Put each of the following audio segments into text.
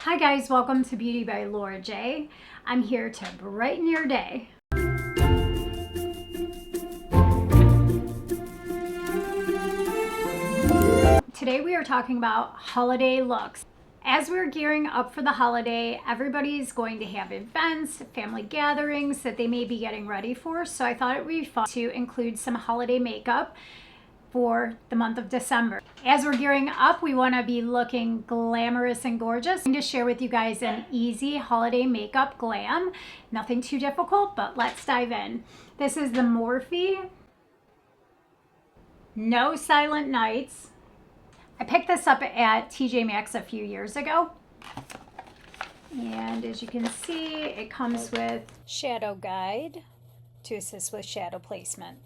Hi guys, welcome to Beauty by Laura J. I'm here to brighten your day. Today we are talking about holiday looks. As we're gearing up for the holiday, everybody's going to have events, family gatherings that they may be getting ready for. So I thought it would be fun to include some holiday makeup for the month of December. As we're gearing up, we want to be looking glamorous and gorgeous. I'm going to share with you guys an easy holiday makeup glam. Nothing too difficult, but let's dive in. This is the Morphe No Silent Nights. I picked this up at TJ Maxx a few years ago. And as you can see, it comes with shadow guide to assist with shadow placement.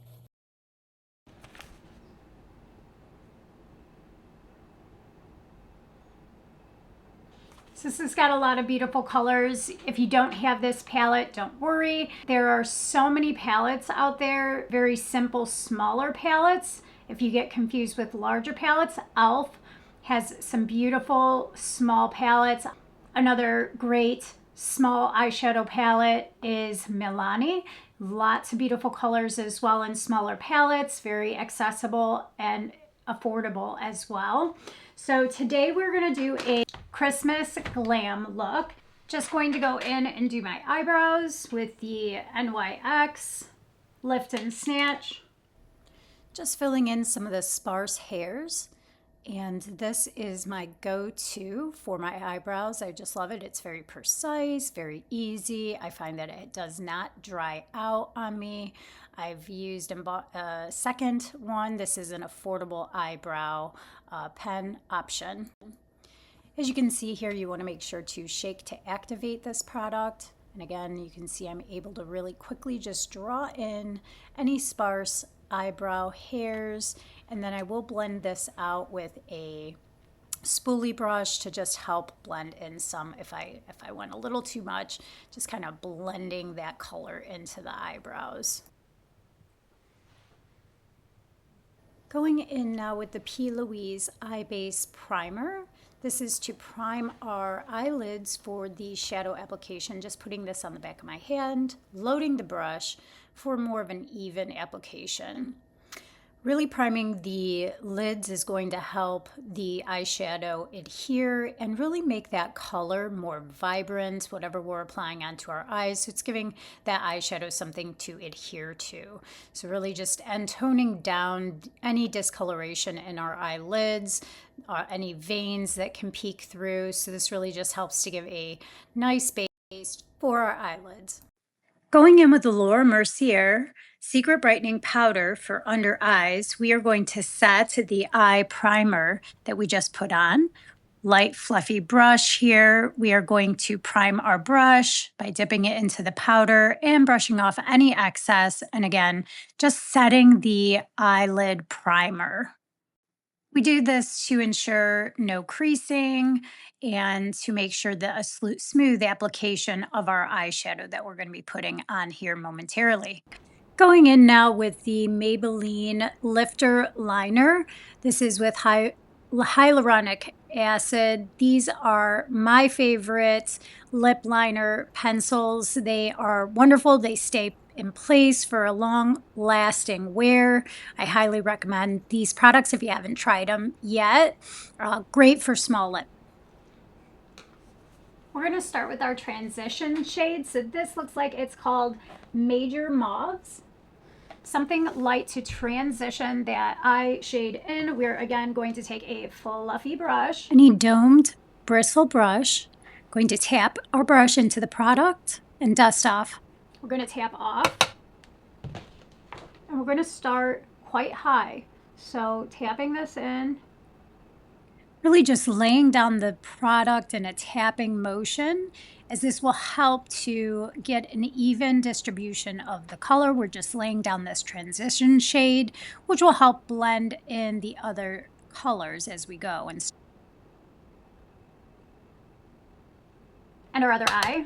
So this has got a lot of beautiful colors. If you don't have this palette, don't worry. There are so many palettes out there, very simple, smaller palettes. If you get confused with larger palettes, e.l.f. has some beautiful small palettes. Another great small eyeshadow palette is Milani. Lots of beautiful colors as well in smaller palettes, very accessible and affordable as well. So today we're going to do a Christmas glam look. Just going to go in and do my eyebrows with the NYX Lift and Snatch. Just filling in some of the sparse hairs. And this is my go-to for my eyebrows. I just love it. It's very precise, very easy. I find that it does not dry out on me. I've used and bought a second one. This is an affordable eyebrow pen option. As you can see here, you want to make sure to shake to activate this product. And again, you can see I'm able to really quickly just draw in any sparse eyebrow hairs, and then I will blend this out with a spoolie brush to just help blend in some if I went a little too much, just kind of blending that color into the eyebrows. Going in now with the P. Louise Eye Base Primer. This is to prime our eyelids for the shadow application. Just putting this on the back of my hand, loading the brush for more of an even application. Really priming the lids is going to help the eyeshadow adhere and really make that color more vibrant, whatever we're applying onto our eyes. So it's giving that eyeshadow something to adhere to. So really just toning down any discoloration in our eyelids, any veins that can peek through. So this really just helps to give a nice base for our eyelids. Going in with the Laura Mercier Secret Brightening Powder for under eyes, we are going to set the eye primer that we just put on. Light fluffy brush here. We are going to prime our brush by dipping it into the powder and brushing off any excess. And again, just setting the eyelid primer. We do this to ensure no creasing and to make sure that a smooth application of our eyeshadow that we're going to be putting on here momentarily. Going in now with the Maybelline Lifter Liner. This is with hyaluronic acid. These are my favorite lip liner pencils. They are wonderful. They stay in place for a long lasting wear. I highly recommend these products if you haven't tried them yet. Great for small lip. We're going to start with our transition shade. So this looks like it's called Major Mauves. Something light to transition that eye shade in. We're again going to take a fluffy brush. Any domed bristle brush. Going to tap our brush into the product and dust off. We're going to tap off. And we're going to start quite high. So tapping this in. Really just laying down the product in a tapping motion, as this will help to get an even distribution of the color. We're just laying down this transition shade, which will help blend in the other colors as we go. And our other eye.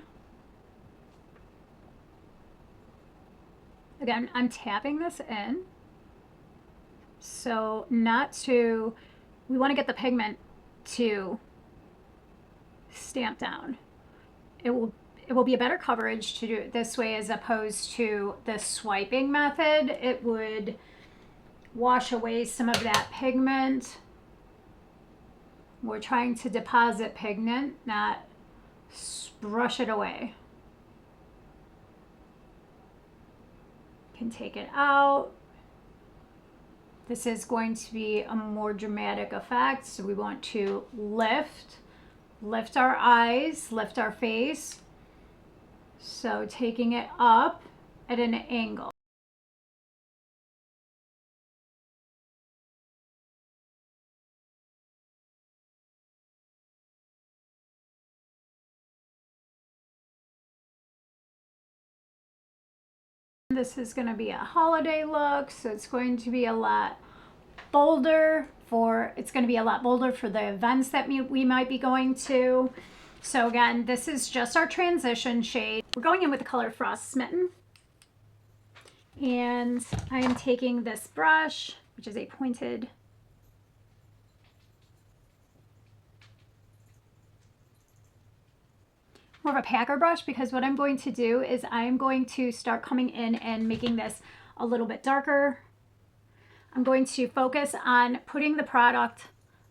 Again, I'm tapping this in. So we want to get the pigment to stamp down. It will be a better coverage to do it this way as opposed to the swiping method. It would wash away some of that pigment. We're trying to deposit pigment, not brush it away. Can take it out. This is going to be a more dramatic effect, so we want to lift our eyes, lift our face. So taking it up at an angle. This is going to be a holiday look, so it's going to be a lot bolder for the events that we might be going to. So again, this is just our transition shade. We're going in with the color Frost Smitten. And I am taking this brush, which is a pointed more of a packer brush, because what I'm going to do is I'm going to start coming in and making this a little bit darker. I'm going to focus on putting the product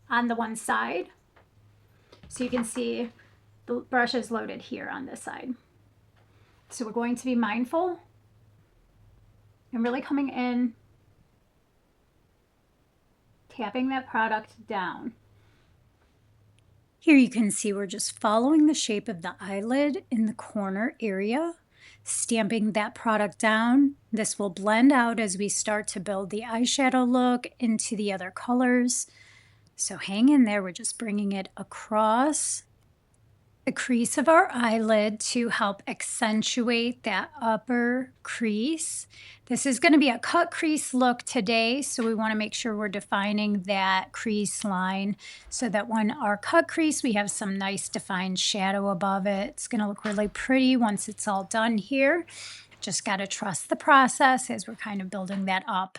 on the one side. So you can see the brush is loaded here on this side. So we're going to be mindful and really coming in, tapping that product down. Here you can see we're just following the shape of the eyelid in the corner area, stamping that product down. This will blend out as we start to build the eyeshadow look into the other colors. So hang in there, we're just bringing it across the crease of our eyelid to help accentuate that upper crease. This is going to be a cut crease look today, so we want to make sure we're defining that crease line so that when our cut crease, we have some nice defined shadow above it. It's going to look really pretty once it's all done here. Just got to trust the process as we're kind of building that up.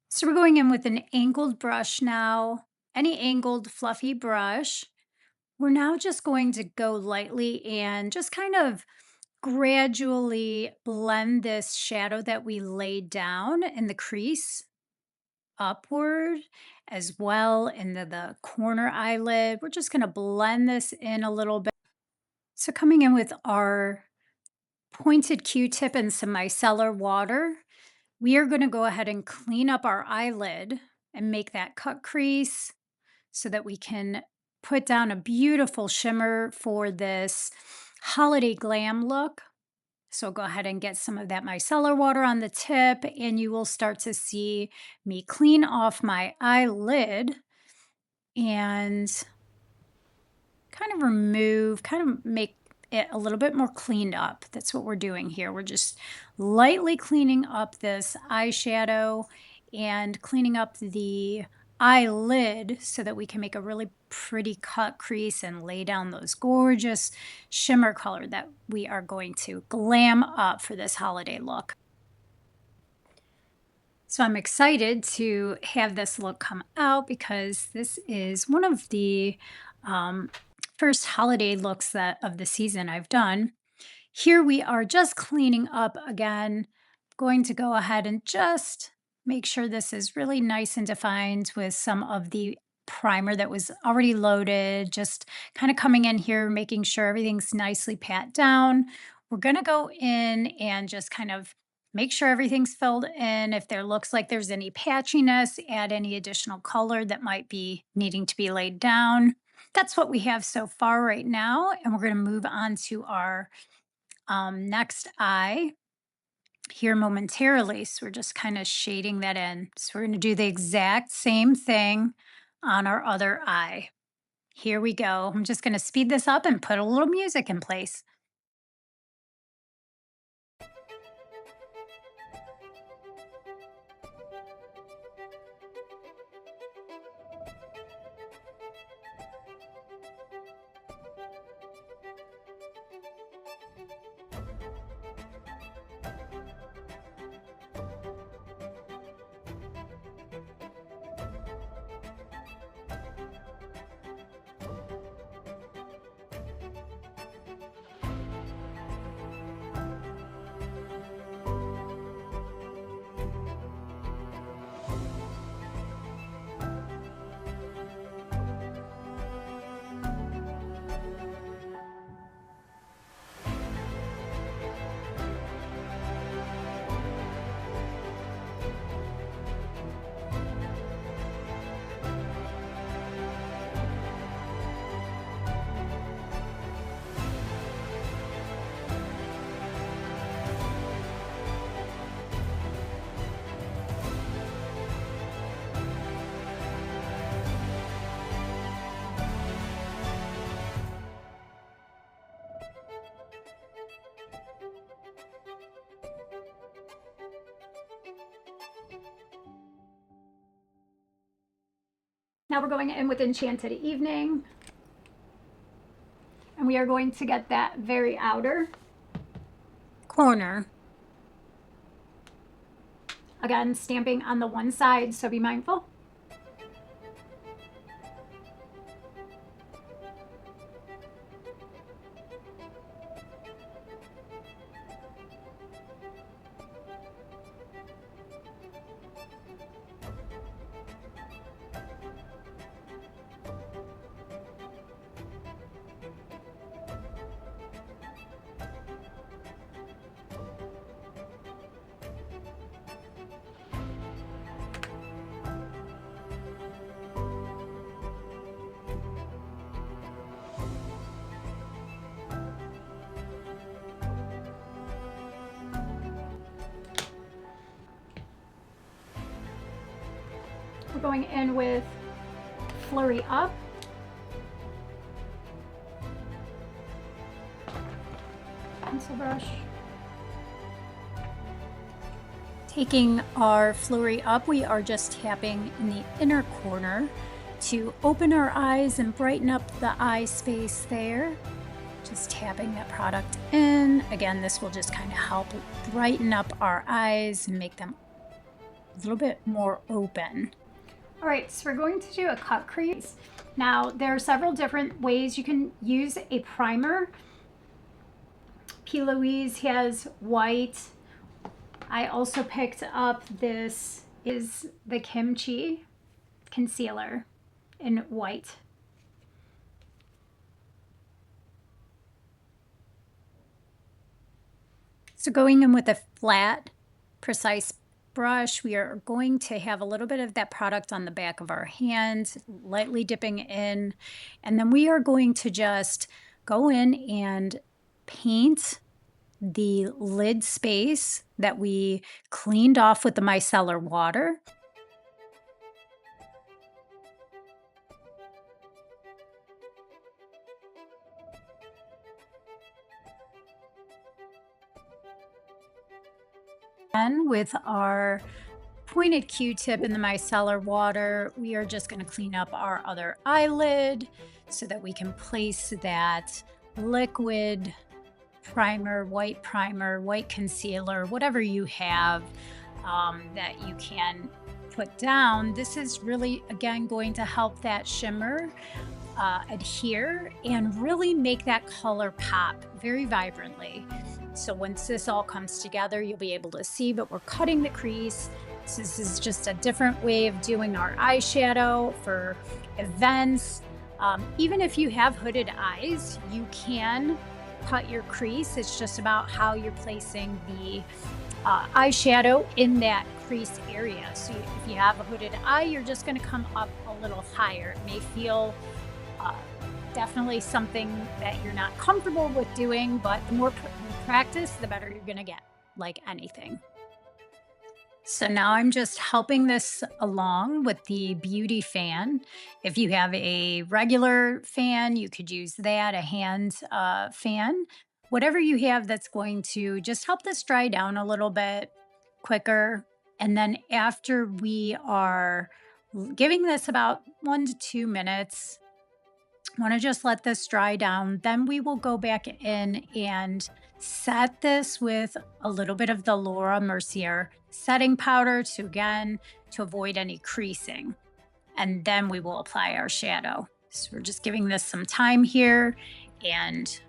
So we're going in with an angled brush now, any angled fluffy brush. We're now just going to go lightly and just kind of gradually blend this shadow that we laid down in the crease upward as well into the corner eyelid. We're just going to blend this in a little bit. So coming in with our pointed Q-tip and some micellar water, we are going to go ahead and clean up our eyelid and make that cut crease so that we can put down a beautiful shimmer for this holiday glam look. So go ahead and get some of that micellar water on the tip, and you will start to see me clean off my eyelid and kind of make it a little bit more cleaned up. That's what we're doing here. We're just lightly cleaning up this eyeshadow and cleaning up the eyelid so that we can make a really pretty cut crease and lay down those gorgeous shimmer color that we are going to glam up for this holiday look. So I'm excited to have this look come out because this is one of the first holiday looks of the season I've done. Here we are just cleaning up again. Going to go ahead and just make sure this is really nice and defined with some of the primer that was already loaded. Just kind of coming in here, making sure everything's nicely pat down. We're going to go in and just kind of make sure everything's filled in. If there looks like there's any patchiness, add any additional color that might be needing to be laid down. That's what we have so far right now. And we're going to move on to our next eye here momentarily. So we're just kind of shading that in. So we're going to do the exact same thing on our other eye. Here we go. I'm just going to speed this up and put a little music in place. Now we're going in with Enchanted Evening. And we are going to get that very outer corner. Again, stamping on the one side, so be mindful. We're going in with Flurry Up. Pencil brush. Taking our Flurry Up, we are just tapping in the inner corner to open our eyes and brighten up the eye space there. Just tapping that product in. Again, this will just kind of help brighten up our eyes and make them a little bit more open. All right, so we're going to do a cut crease. Now, there are several different ways you can use a primer. P. Louise has white. I also picked up this is the Kimchi concealer in white. So going in with a flat, precise brush, we are going to have a little bit of that product on the back of our hand, lightly dipping in, and then we are going to just go in and paint the lid space that we cleaned off with the micellar water. And with our pointed Q-tip in the micellar water, we are just going to clean up our other eyelid so that we can place that liquid primer, white concealer, whatever you have that you can put down. This is really, again, going to help that shimmer adhere and really make that color pop very vibrantly. So once this all comes together, you'll be able to see, but we're cutting the crease. So this is just a different way of doing our eyeshadow for events. Even if you have hooded eyes, you can cut your crease. It's just about how you're placing the eyeshadow in that crease area. So if you have a hooded eye, you're just going to come up a little higher. It may feel definitely something that you're not comfortable with doing, but the more practice, the better you're going to get, like anything. So now I'm just helping this along with the beauty fan. If you have a regular fan, you could use that, a hand fan, whatever you have that's going to just help this dry down a little bit quicker. And then after we are giving this about 1 to 2 minutes, want to just let this dry down. Then we will go back in and set this with a little bit of the Laura Mercier setting powder to avoid any creasing. And then we will apply our shadow. So we're just giving this some time here, and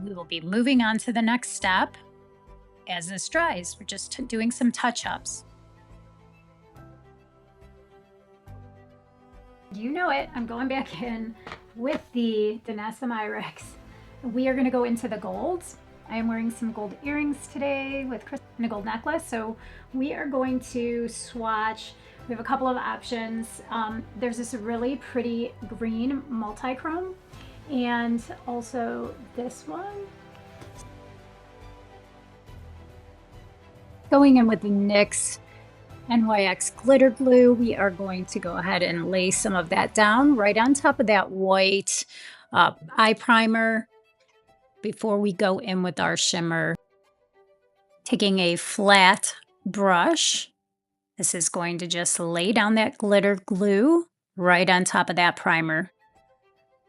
we will be moving on to the next step as this dries. We're just doing some touch-ups. You know it, I'm going back in with the Danessa Myricks. We are going to go into the golds. I am wearing some gold earrings today with Chris and a gold necklace. So we are going to swatch. We have a couple of options. There's this really pretty green multi-chrome, and also this one. Going in with the NYX NYX glitter glue, we are going to go ahead and lay some of that down right on top of that white eye primer before we go in with our shimmer. Taking a flat brush, this is going to just lay down that glitter glue right on top of that primer.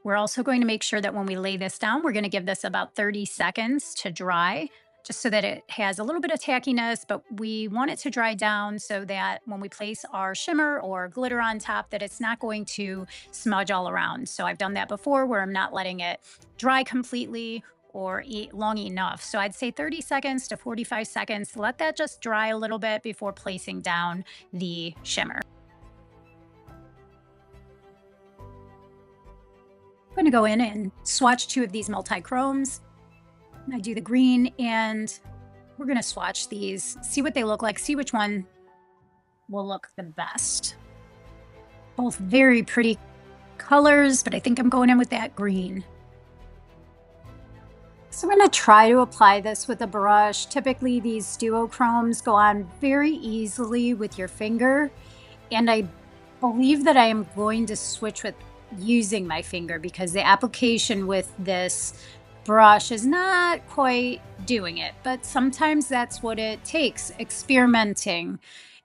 We're also going to make sure that when we lay this down, we're going to give this about 30 seconds to dry, just so that it has a little bit of tackiness, but we want it to dry down so that when we place our shimmer or glitter on top, that it's not going to smudge all around. So I've done that before where I'm not letting it dry completely or eat long enough. So I'd say 30 seconds to 45 seconds. Let that just dry a little bit before placing down the shimmer. I'm going to go in and swatch two of these multi-chromes. I do the green, and we're going to swatch these, see what they look like, see which one will look the best. Both very pretty colors, but I think I'm going in with that green. So I'm going to try to apply this with a brush. Typically these duochromes go on very easily with your finger, and I believe that I am going to switch with using my finger because the application with this brush is not quite doing it, but sometimes that's what it takes, experimenting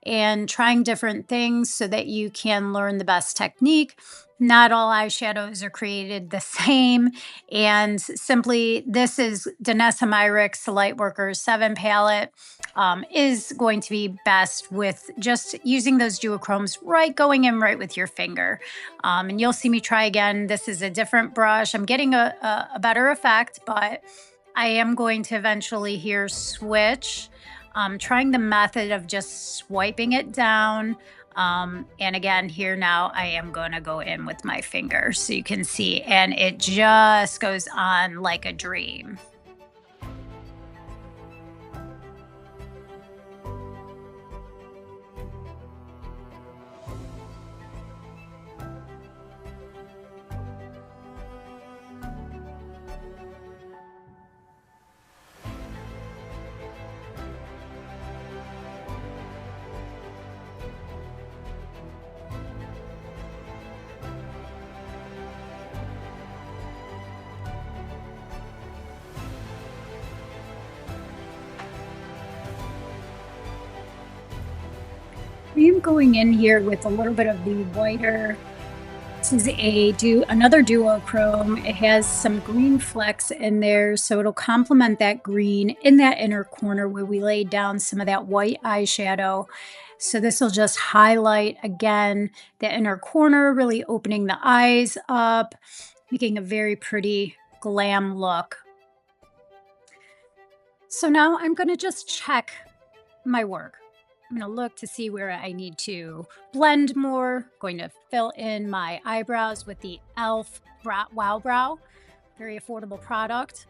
and trying different things so that you can learn the best technique. Not all eyeshadows are created the same, and simply this is Danessa Myricks Lightworker 7 palette. Is going to be best with just using those duochromes, right, going in right with your finger. And you'll see me try again. This is a different brush. I'm getting a better effect, but I am going to eventually here switch. Trying the method of just swiping it down. And again, here now I am going to go in with my finger so you can see, and it just goes on like a dream. I am going in here with a little bit of the whiter. This is another duochrome. It has some green flecks in there, so it'll complement that green in that inner corner where we laid down some of that white eyeshadow. So this will just highlight again the inner corner, really opening the eyes up, making a very pretty glam look. So now I'm going to just check my work. I'm going to look to see where I need to blend more. Going to fill in my eyebrows with the e.l.f. Wow Brow. Very affordable product.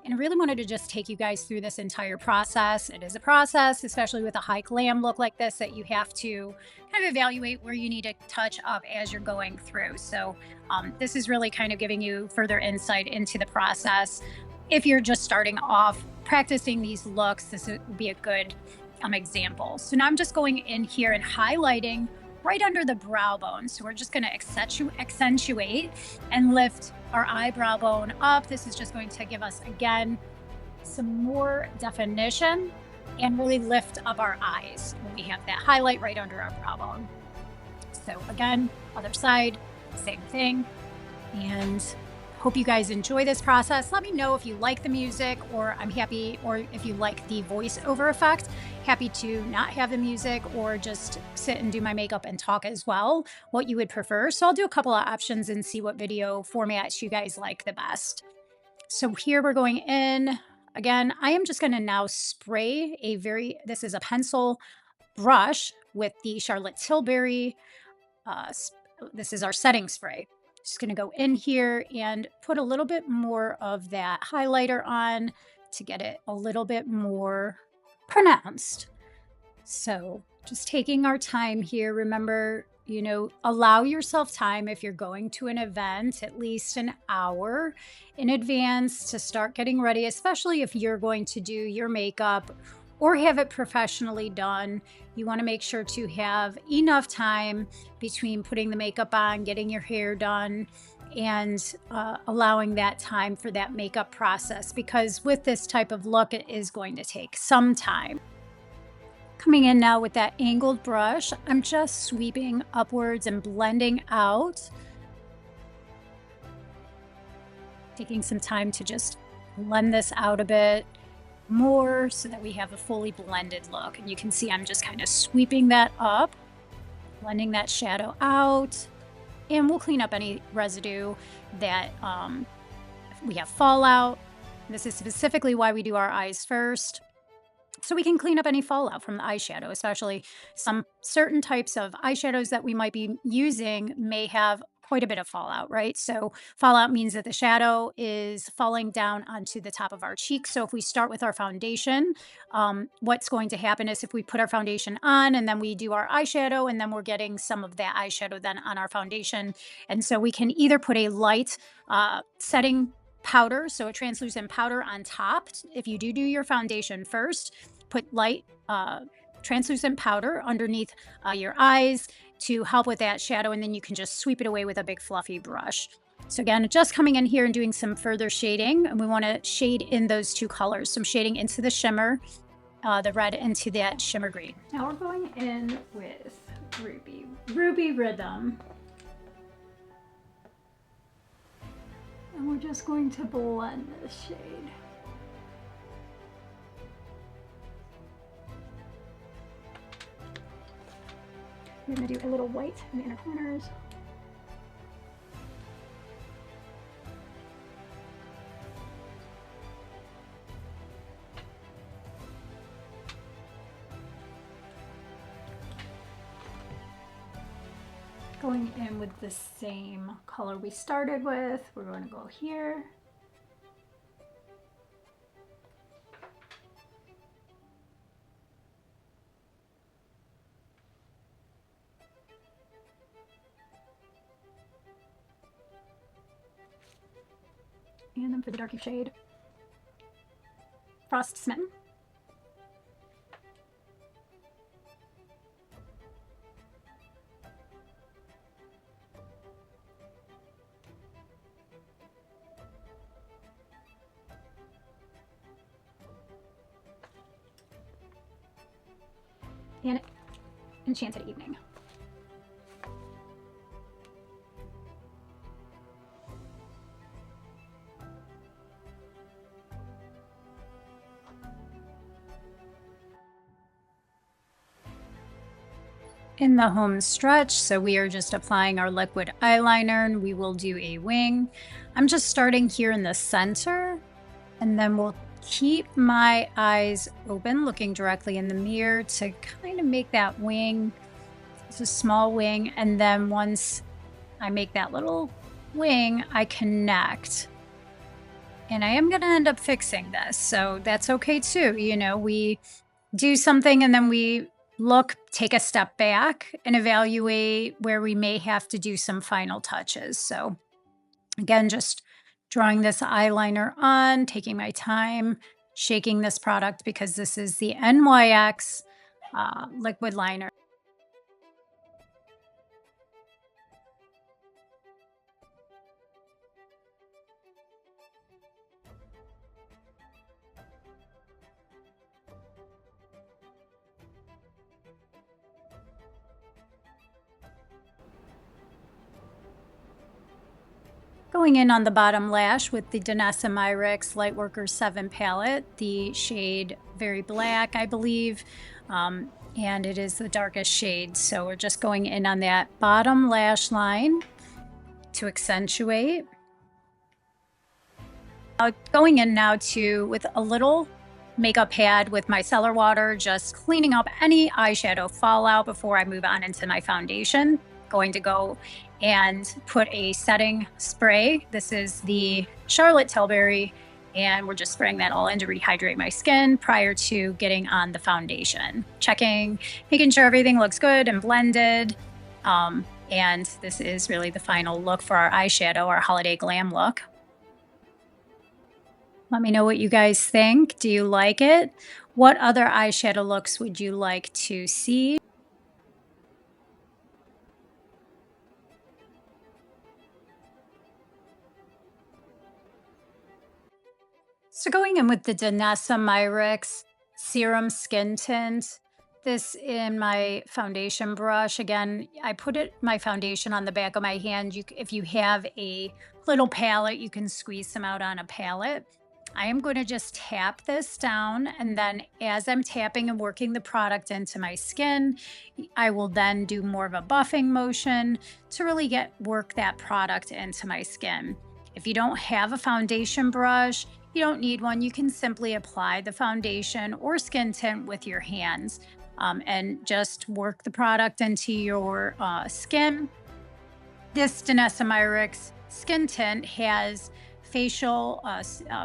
And I really wanted to just take you guys through this entire process. It is a process, especially with a high glam look like this, that you have to kind of evaluate where you need to touch up as you're going through. So this is really kind of giving you further insight into the process. If you're just starting off practicing these looks, this would be a good example. So now I'm just going in here and highlighting right under the brow bone. So we're just going to accentuate and lift our eyebrow bone up. This is just going to give us, again, some more definition and really lift up our eyes when we have that highlight right under our brow bone. So again, other side, same thing. And hope you guys enjoy this process. Let me know if you like the music, or if you like the voiceover effect. Happy to not have the music or just sit and do my makeup and talk as well, what you would prefer. So I'll do a couple of options and see what video formats you guys like the best. So here we're going in. Again, I am just going to now spray this is a pencil brush with the Charlotte Tilbury. This is our setting spray. Just going to go in here and put a little bit more of that highlighter on to get it a little bit more pronounced. So just taking our time here. Remember, allow yourself time if you're going to an event, at least an hour in advance to start getting ready, especially if you're going to do your makeup or have it professionally done. You want to make sure to have enough time between putting the makeup on, getting your hair done, and allowing that time for that makeup process, because with this type of look, it is going to take some time. Coming in now with that angled brush, I'm just sweeping upwards and blending out, taking some time to just blend this out a bit more so that we have a fully blended look. And you can see I'm just kind of sweeping that up, blending that shadow out, and we'll clean up any residue that we have fallout. This is specifically why we do our eyes first, so we can clean up any fallout from the eyeshadow, especially some certain types of eyeshadows that we might be using may have quite a bit of fallout, right? So fallout means that the shadow is falling down onto the top of our cheek. So if we start with our foundation, what's going to happen is if we put our foundation on and then we do our eyeshadow and then we're getting some of that eyeshadow then on our foundation. And so we can either put a light setting powder, so a translucent powder on top. If you do your foundation first, put light translucent powder underneath your eyes to help with that shadow, and then you can just sweep it away with a big fluffy brush. So again, just coming in here and doing some further shading, and we want to shade in those two colors. So I'm shading into the shimmer, the red into that shimmer green. Now we're going in with Ruby Rhythm. And we're just going to blend this shade. We're going to do a little white in the inner corners. Going in with the same color we started with, we're going to go here. And then for the darker shade, Frost Smitten. And Enchanted Evening. In the home stretch, so we are just applying our liquid eyeliner and we will do a wing. I'm just starting here in the center, and then we'll keep my eyes open, looking directly in the mirror to kind of make that wing. It's a small wing, and then once I make that little wing, I connect. And I am going to end up fixing this, so that's okay too. You know, we do something and then we look, take a step back and evaluate where we may have to do some final touches. So again, just drawing this eyeliner on, taking my time, shaking this product because this is the NYX liquid liner. Going in on the bottom lash with the Danessa Myricks Lightwork 7 palette, the shade Very Black, I believe, and it is the darkest shade. So we're just going in on that bottom lash line to accentuate. Going in now with a little makeup pad with my micellar water, just cleaning up any eyeshadow fallout before I move on into my foundation. Going to go and put a setting spray. This is the Charlotte Tilbury, and we're just spraying that all in to rehydrate my skin prior to getting on the foundation. Checking, making sure everything looks good and blended. And this is really the final look for our eyeshadow, our holiday glam look. Let me know what you guys think. Do you like it? What other eyeshadow looks would you like to see? So going in with the Danessa Myricks Serum Skin Tint. this in my foundation brush. Again, I put my foundation on the back of my hand. If you have a little palette, you can squeeze some out on a palette. I am going to just tap this down, and then as I'm tapping and working the product into my skin, I will then do more of a buffing motion to really work that product into my skin. If you don't have a foundation brush, you don't need one. You can simply apply the foundation or skin tint with your hands, and just work the product into your skin. This Danessa Myricks skin tint has facial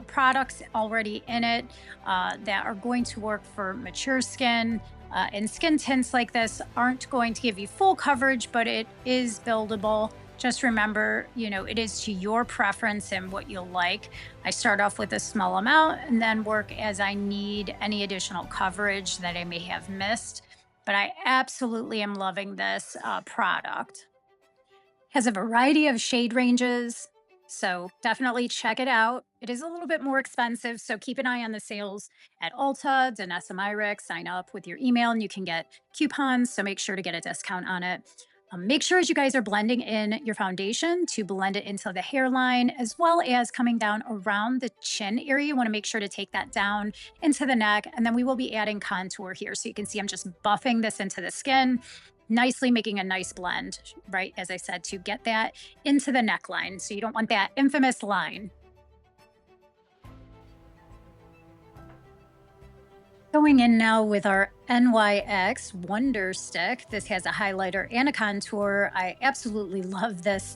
products already in it that are going to work for mature skin. And skin tints like this aren't going to give you full coverage, but it is buildable. Just remember, it is to your preference and what you'll like. I start off with a small amount and then work as I need any additional coverage that I may have missed. But I absolutely am loving this product. Has a variety of shade ranges, so definitely check it out. It is a little bit more expensive, so keep an eye on the sales at Ulta, Danessa Myricks. Sign up with your email and you can get coupons, so make sure to get a discount on it. Make sure as you guys are blending in your foundation to blend it into the hairline, as well as coming down around the chin area. You want to make sure to take that down into the neck, and then we will be adding contour here. So you can see I'm just buffing this into the skin, nicely making a nice blend, right? As I said, to get that into the neckline. So you don't want that infamous line. Going in now with our NYX Wonder Stick. This has a highlighter and a contour. I absolutely love this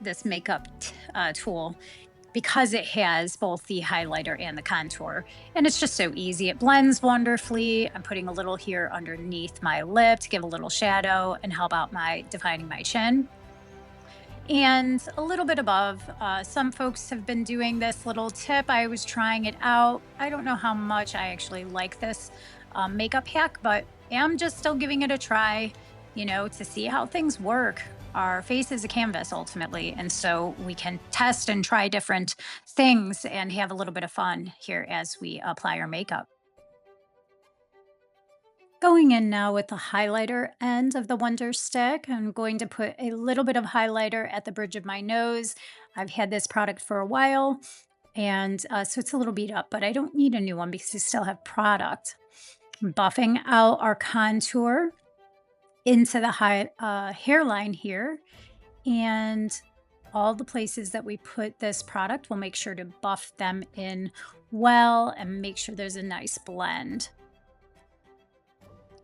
this makeup tool because it has both the highlighter and the contour. And it's just so easy. It blends wonderfully. I'm putting a little here underneath my lip to give a little shadow and help out defining my chin. And a little bit above. Some folks have been doing this little tip. I was trying it out. I don't know how much I actually like this makeup hack, but am just still giving it a try, to see how things work. Our face is a canvas ultimately, and so we can test and try different things and have a little bit of fun here as we apply our makeup. Going in now with the highlighter end of the Wonder Stick, I'm going to put a little bit of highlighter at the bridge of my nose. I've had this product for a while, and so it's a little beat up, but I don't need a new one because I still have product. Buffing out our contour into the hairline here, and all the places that we put this product, we'll make sure to buff them in well and make sure there's a nice blend.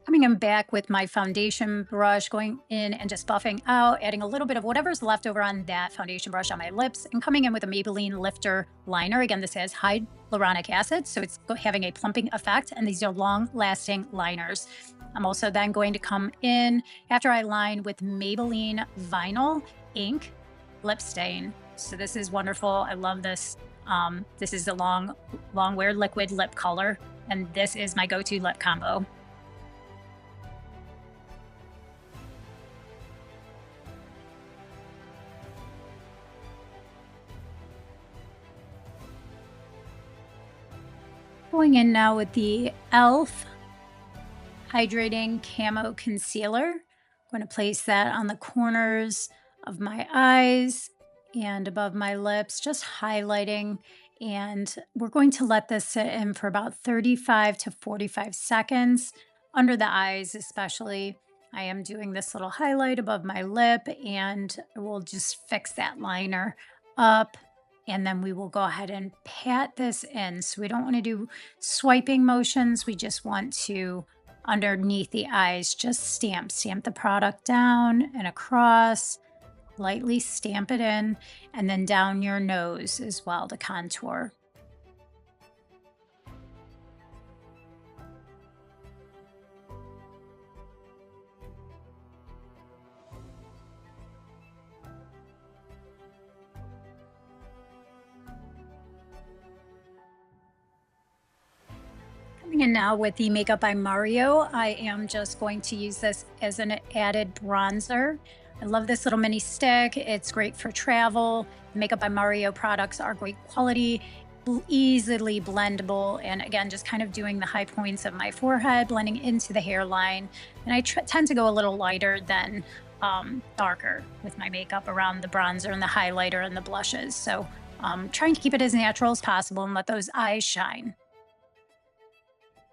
Coming in back with my foundation brush, going in and just buffing out, adding a little bit of whatever's left over on that foundation brush on my lips, and coming in with a Maybelline Lifter liner. Again, this has hyaluronic acid, so it's having a plumping effect, and these are long-lasting liners. I'm also then going to come in after I line with Maybelline Vinyl Ink Lip Stain. So this is wonderful. I love this. This is the long wear liquid lip color, and this is my go-to lip combo. Going in now with the e.l.f. Hydrating Camo Concealer. I'm going to place that on the corners of my eyes and above my lips, just highlighting. And we're going to let this sit in for about 35 to 45 seconds, under the eyes especially. I am doing this little highlight above my lip, and we'll just fix that liner up. And then we will go ahead and pat this in. So we don't want to do swiping motions. We just want to, underneath the eyes, just stamp the product down and across, lightly stamp it in, and then down your nose as well to contour. And now with the Makeup by Mario, I am just going to use this as an added bronzer. I love this little mini stick. It's great for travel. The Makeup by Mario products are great quality. easily blendable. And again, just kind of doing the high points of my forehead, blending into the hairline. And I tend to go a little lighter than darker with my makeup around the bronzer and the highlighter and the blushes. So trying to keep it as natural as possible and let those eyes shine.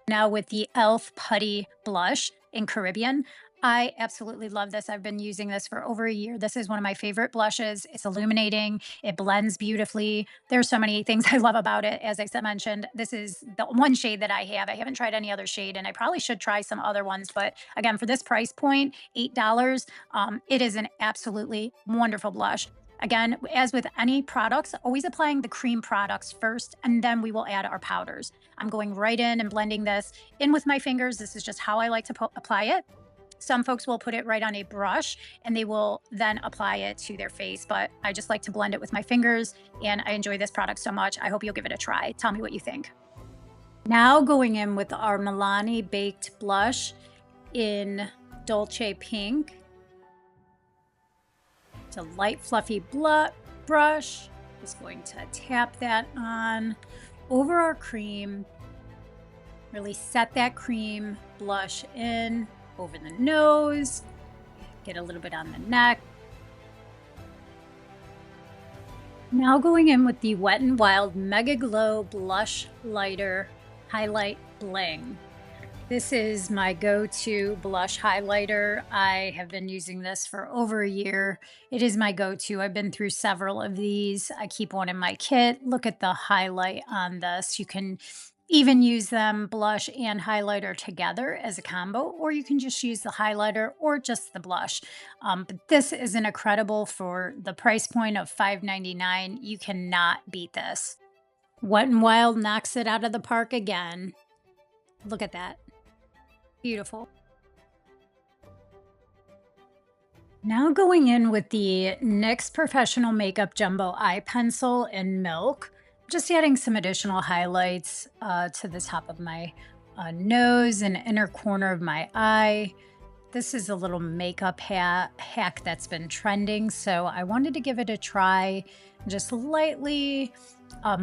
Now with the e.l.f. Putty Blush in Caribbean. I absolutely love this. I've been using this for over a year. This is one of my favorite blushes. It's illuminating. It blends beautifully. There's so many things I love about it. As I said, mentioned, this is the one shade that I have. I haven't tried any other shade, and I probably should try some other ones. But again, for this price point, $8, it is an absolutely wonderful blush. Again, as with any products, always applying the cream products first, and then we will add our powders. I'm going right in and blending this in with my fingers. This is just how I like to apply it. Some folks will put it right on a brush and they will then apply it to their face, but I just like to blend it with my fingers, and I enjoy this product so much. I hope you'll give it a try. Tell me what you think. Now going in with our Milani Baked Blush in Dolce Pink. It's a light fluffy brush. Just going to tap that on over our cream. Really set that cream blush in over the nose, get a little bit on the neck. Now going in with the Wet n Wild Mega Glow Blush Lighter Highlight Bling. This is my go-to blush highlighter. I have been using this for over a year. It is my go-to. I've been through several of these. I keep one in my kit. Look at the highlight on this. You can even use them blush and highlighter together as a combo, or you can just use the highlighter or just the blush. But this is an incredible for the price point of $5.99. You cannot beat this. Wet n Wild knocks it out of the park again. Look at that. Beautiful. Now going in with the NYX Professional Makeup Jumbo Eye Pencil in Milk. Just adding some additional highlights to the top of my nose and inner corner of my eye. This is a little makeup hack that's been trending, so I wanted to give it a try. Just lightly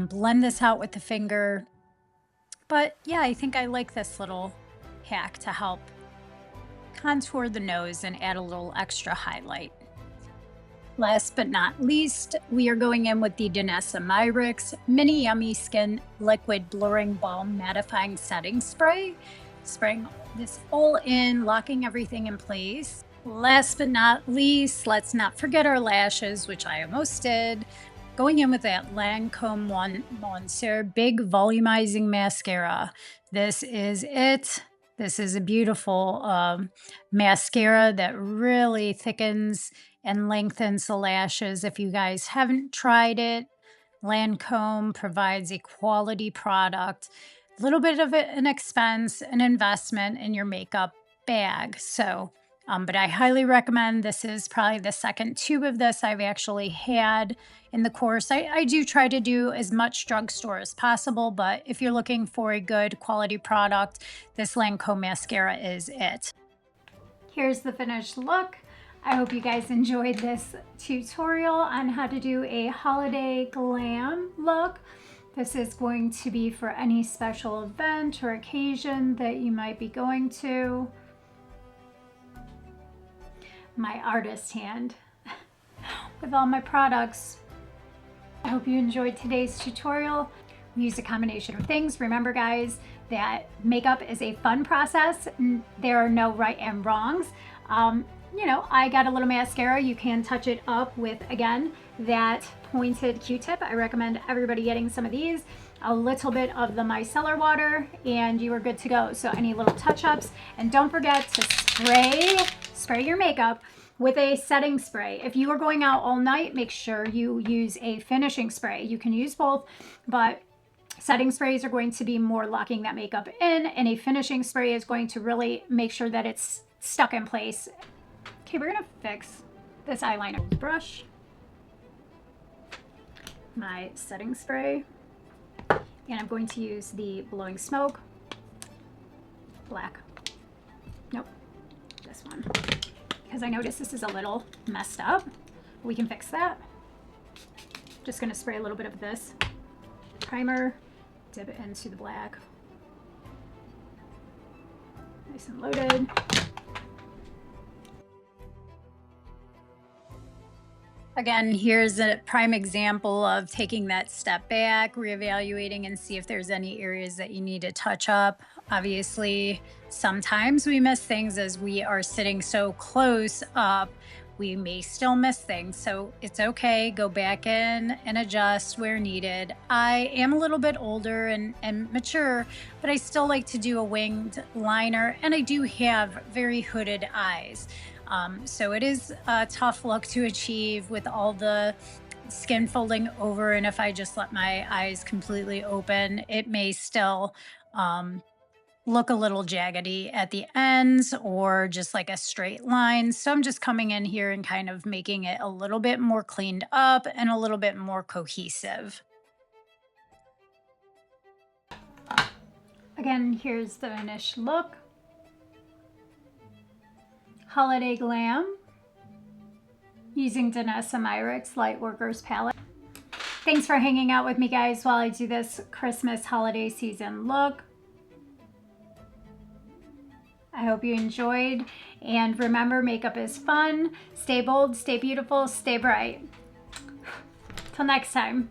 blend this out with the finger. But yeah, I think I like this little hack to help contour the nose and add a little extra highlight. Last but not least, we are going in with the Danessa Myricks Mini Yummy Skin Liquid Blurring Balm Mattifying Setting Spray. Spraying this all in, locking everything in place. Last but not least, let's not forget our lashes, which I almost did. Going in with that Lancome Monsieur Big Volumizing Mascara. This is it. This is a beautiful mascara that really thickens and lengthens the lashes. If you guys haven't tried it, Lancome provides a quality product. A little bit of an expense, an investment in your makeup bag. So, but I highly recommend. This is probably the second tube of this I've actually had in the course. I do try to do as much drugstore as possible, but if you're looking for a good quality product, this Lancome mascara is it. Here's the finished look. I hope you guys enjoyed this tutorial on how to do a holiday glam look. This is going to be for any special event or occasion that you might be going to. My artist hand with all my products. I hope you enjoyed today's tutorial. We used a combination of things. Remember guys, that makeup is a fun process. There are no right and wrongs. You know, I got a little mascara. You can touch it up with, again, that pointed Q-tip. I recommend everybody getting some of these. A little bit of the micellar water, and you are good to go. So any little touch-ups. And don't forget to spray your makeup with a setting spray. If you are going out all night, make sure you use a finishing spray. You can use both, but setting sprays are going to be more locking that makeup in, and a finishing spray is going to really make sure that it's stuck in place. Okay, we're gonna fix this eyeliner brush, my setting spray, and I'm going to use the Blowing Smoke black. Nope, this one, because I noticed this is a little messed up. We can fix that. Just gonna spray a little bit of this Primer, dip it into the black. Nice and loaded. Again, here's a prime example of taking that step back, reevaluating, and see if there's any areas that you need to touch up. Obviously, sometimes we miss things as we are sitting so close up. We may still miss things, so it's okay. Go back in and adjust where needed. I am a little bit older and mature, but I still like to do a winged liner, and I do have very hooded eyes. So it is a tough look to achieve with all the skin folding over. And if I just let my eyes completely open, it may still um, look a little jaggedy at the ends or just like a straight line. So I'm just coming in here and kind of making it a little bit more cleaned up and a little bit more cohesive. Again, here's the finished look. Holiday Glam using Danessa Myricks Lightworkers palette. Thanks for hanging out with me, guys, while I do this Christmas holiday season look. I hope you enjoyed, and remember, makeup is fun. Stay bold, stay beautiful, stay bright. Till next time.